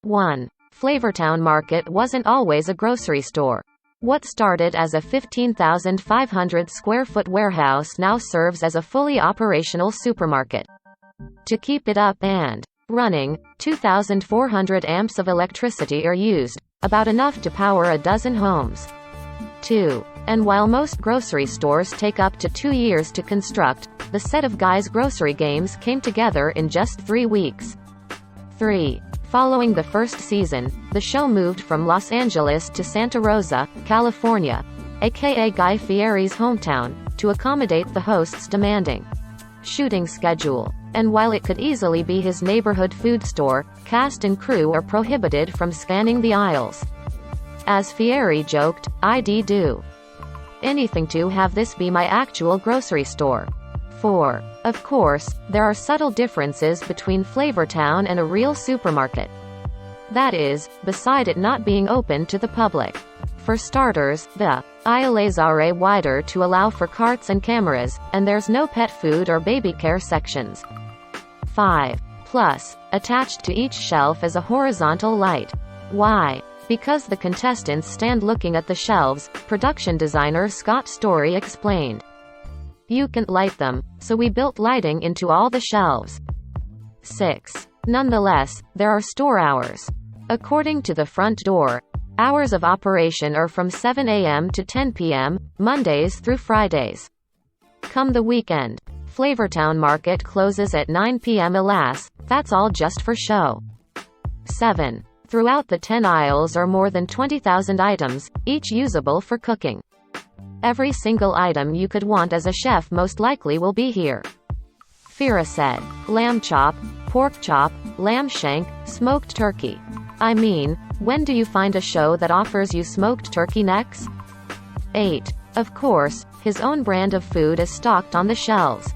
1. Flavortown Market wasn't always a grocery store. What started as a 15,500 square foot warehouse now serves as a fully operational supermarket. To keep it up and running, 2,400 amps of electricity are used, about enough to power a dozen homes. 2. And while most grocery stores take up to 2 years to construct, the set of Guy's Grocery Games came together in just 3 weeks. 3. Following the first season, the show moved from Los Angeles to Santa Rosa, California, aka Guy Fieri's hometown, to accommodate the host's demanding shooting schedule. And while it could easily be his neighborhood food store, cast and crew are prohibited from scanning the aisles. As Fieri joked, "I'd do anything to have this be my actual grocery store." 4. Of course, there are subtle differences between Flavortown and a real supermarket. That is, beside it not being open to the public. For starters, the aisles are wider to allow for carts and cameras, and there's no pet food or baby care sections. 5. Plus, attached to each shelf is a horizontal light. Why? Because the contestants stand looking at the shelves, production designer Scott Story explained. You can't light them, so we built lighting into all the shelves. 6. Nonetheless, there are store hours. According to the front door, hours of operation are from 7 a.m. to 10 p.m., Mondays through Fridays. Come the weekend, Flavortown Market closes at 9 p.m. Alas, that's all just for show. 7. Throughout the 10 aisles are more than 20,000 items, each usable for cooking. Every single item you could want as a chef most likely will be here. Fira said. Lamb chop, pork chop, lamb shank, smoked turkey. I mean, when do you find a show that offers you smoked turkey necks? 8. Of course, his own brand of food is stocked on the shelves.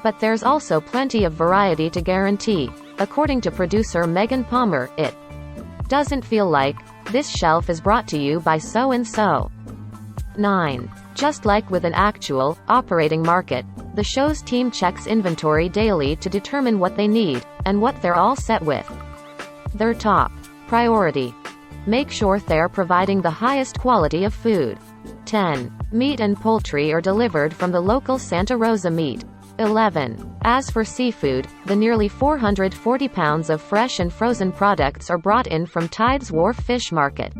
But there's also plenty of variety to guarantee. According to producer Megan Palmer, it doesn't feel like this shelf is brought to you by so-and-so. 9. Just like with an actual, operating market, the show's team checks inventory daily to determine what they need, and what they're all set with. Their top priority: make sure they're providing the highest quality of food. 10. Meat and poultry are delivered from the local Santa Rosa meat. 11. As for seafood, the nearly 440 pounds of fresh and frozen products are brought in from Tides Wharf Fish Market.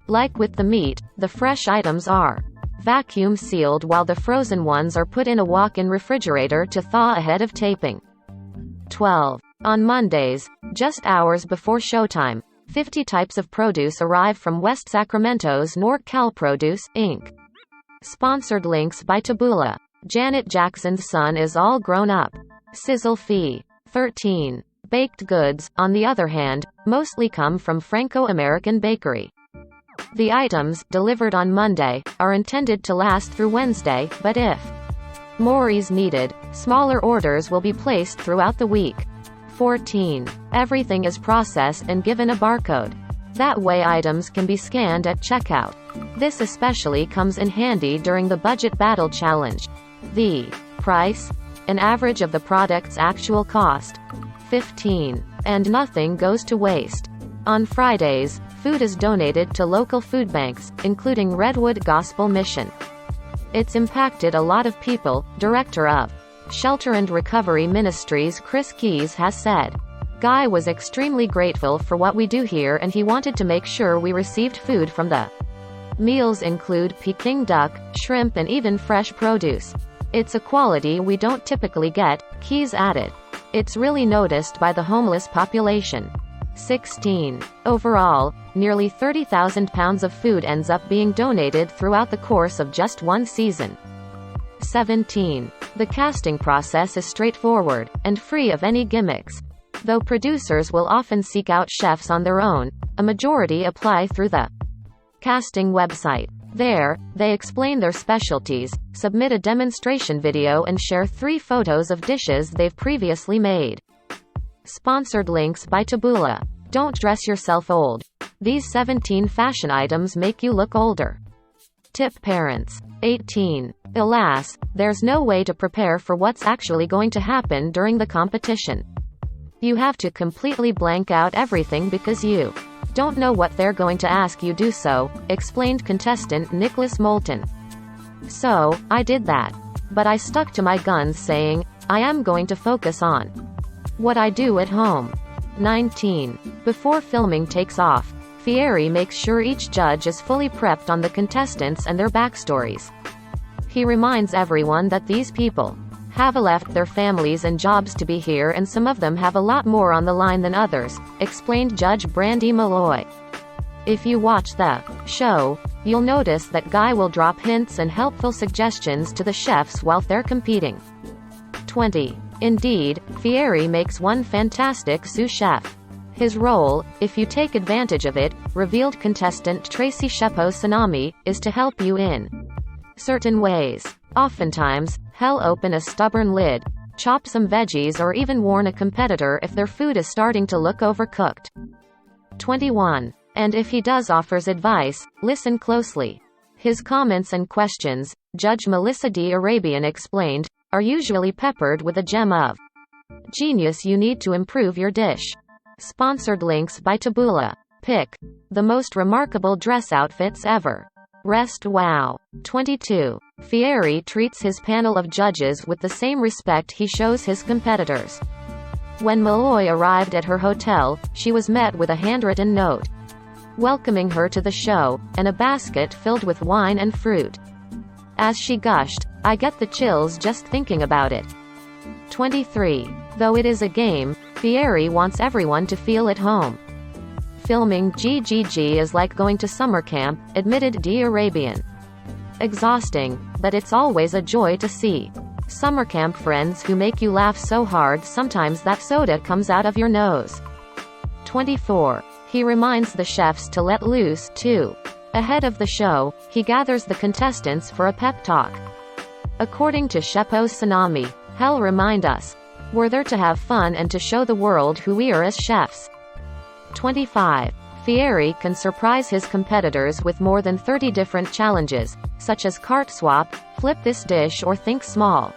Like with the meat, the fresh items are vacuum sealed while the frozen ones are put in a walk-in refrigerator to thaw ahead of taping. 12. On Mondays, just hours before showtime, 50 types of produce arrive from West Sacramento's NorCal Produce, Inc. Sponsored links by Taboola. Janet Jackson's son is all grown up. Sizzle fee. 13. Baked goods, on the other hand, mostly come from Franco-American Bakery. The items, delivered on Monday, are intended to last through Wednesday, but if more is needed, smaller orders will be placed throughout the week. 14. Everything is processed and given a barcode. That way items can be scanned at checkout. This especially comes in handy during the Budget Battle Challenge. The price? An average of the product's actual cost. 15. And nothing goes to waste. On Fridays, food is donated to local food banks, including Redwood Gospel Mission. It's impacted a lot of people, Director of Shelter and Recovery Ministries Chris Keys has said. Guy was extremely grateful for what we do here and he wanted to make sure we received food from the meals include Peking duck, shrimp and even fresh produce. It's a quality we don't typically get, Keys added. It's really noticed by the homeless population. 16. Overall, nearly 30,000 pounds of food ends up being donated throughout the course of just one season. 17. The casting process is straightforward, and free of any gimmicks. Though producers will often seek out chefs on their own, a majority apply through the casting website. There, they explain their specialties, submit a demonstration video and share 3 photos of dishes they've previously made. Sponsored links by Taboola. Don't dress yourself old. These 17 fashion items make you look older. Tip parents. 18. Alas, there's no way to prepare for what's actually going to happen during the competition. You have to completely blank out everything because you don't know what they're going to ask you do so, explained contestant Nicholas Moulton. So, I did that. But I stuck to my guns saying, I am going to focus on what I do at home. 19. Before filming takes off, Fieri makes sure each judge is fully prepped on the contestants and their backstories. He reminds everyone that these people have left their families and jobs to be here, and some of them have a lot more on the line than others, explained Judge Brandy Malloy. If you watch the show, you'll notice that Guy will drop hints and helpful suggestions to the chefs while they're competing. 20. Indeed, Fieri makes one fantastic sous chef. His role, if you take advantage of it, revealed contestant Tracy Shepo Tsunami, is to help you in certain ways. Oftentimes, he'll open a stubborn lid, chop some veggies, or even warn a competitor if their food is starting to look overcooked. 21. And if he does offers advice, listen closely. His comments and questions, Judge Melissa D. Arabian explained, are usually peppered with a gem of genius you need to improve your dish. Sponsored links by Taboola. Pick the most remarkable dress outfits ever. Rest wow. 22. Fieri treats his panel of judges with the same respect he shows his competitors. When Malloy arrived at her hotel, she was met with a handwritten note welcoming her to the show, and a basket filled with wine and fruit. As she gushed, I get the chills just thinking about it. 23. Though it is a game, Fieri wants everyone to feel at home. Filming GGG is like going to summer camp, admitted D. Arabian. Exhausting, but it's always a joy to see summer camp friends who make you laugh so hard sometimes that soda comes out of your nose. 24. He reminds the chefs to let loose, too. Ahead of the show, he gathers the contestants for a pep talk. According to Shepo Tsunami, he'll remind us, we're there to have fun and to show the world who we are as chefs. 25. Fieri can surprise his competitors with more than 30 different challenges, such as cart swap, flip this dish, or think small.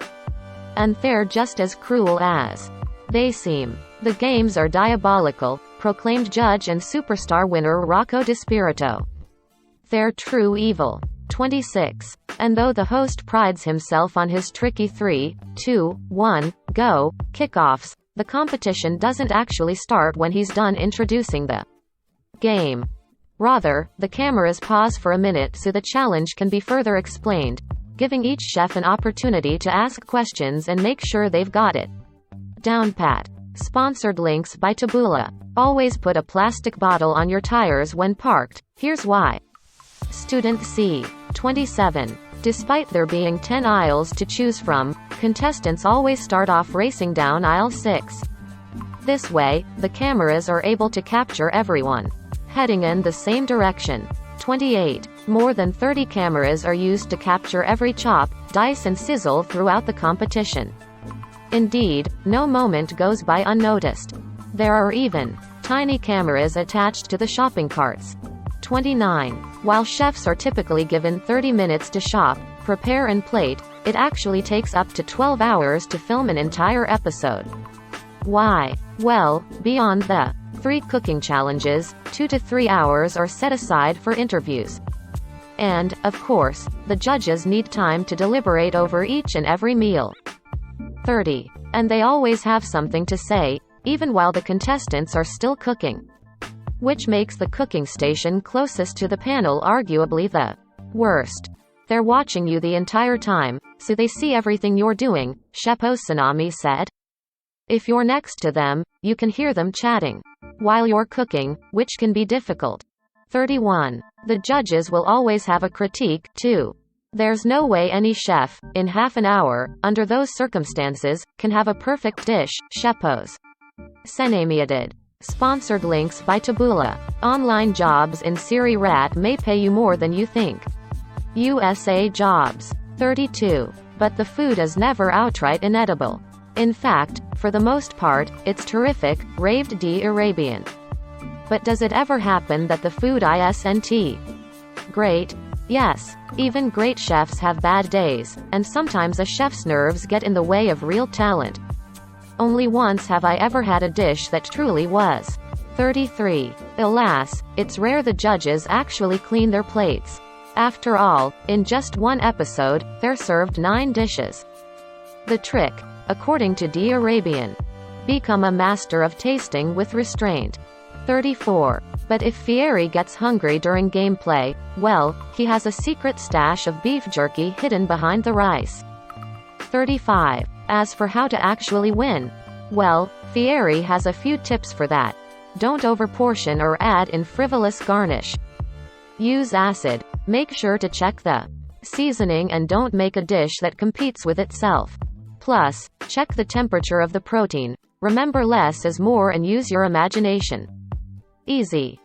And they're just as cruel as they seem. The games are diabolical, proclaimed judge and superstar winner Rocco DiSpirito. They're true evil. 26. And though the host prides himself on his tricky 3, 2, 1, go kickoffs, the competition doesn't actually start when he's done introducing the game. Rather, the cameras pause for a minute so the challenge can be further explained, giving each chef an opportunity to ask questions and make sure they've got it down pat. Sponsored links by Taboola. Always put a plastic bottle on your tires when parked. Here's why. Student C. 27. Despite there being 10 aisles to choose from, contestants always start off racing down aisle 6. This way, the cameras are able to capture everyone heading in the same direction. 28. More than 30 cameras are used to capture every chop, dice and sizzle throughout the competition. Indeed, no moment goes by unnoticed. There are even tiny cameras attached to the shopping carts. 29. While chefs are typically given 30 minutes to shop, prepare and plate, it actually takes up to 12 hours to film an entire episode. Why? Well, beyond the 3 cooking challenges, 2 to 3 hours are set aside for interviews. And, of course, the judges need time to deliberate over each and every meal. 30. And they always have something to say, even while the contestants are still cooking. Which makes the cooking station closest to the panel arguably the worst. They're watching you the entire time, so they see everything you're doing, Shepo Tsunami said. If you're next to them, you can hear them chatting while you're cooking, which can be difficult. 31. The judges will always have a critique, too. There's no way any chef, in half an hour, under those circumstances, can have a perfect dish, Shepo's Tsunami did. Sponsored links by Taboola. Online jobs in Siri Rat may pay you more than you think. USA Jobs. 32. But the food is never outright inedible. In fact, for the most part, it's terrific, raved D. Arabian. But does it ever happen that the food isn't great? Yes. Even great chefs have bad days, and sometimes a chef's nerves get in the way of real talent. Only once have I ever had a dish that truly was. 33. Alas, it's rare the judges actually clean their plates. After all, in just one episode, they're served 9 dishes. The trick, according to D. Arabian. Become a master of tasting with restraint. 34. But if Fieri gets hungry during gameplay, well, he has a secret stash of beef jerky hidden behind the rice. 35. As for how to actually win, well, Fieri has a few tips for that. Don't overportion or add in frivolous garnish. Use acid. Make sure to check the seasoning and don't make a dish that competes with itself. Plus, check the temperature of the protein. Remember, less is more and use your imagination. Easy.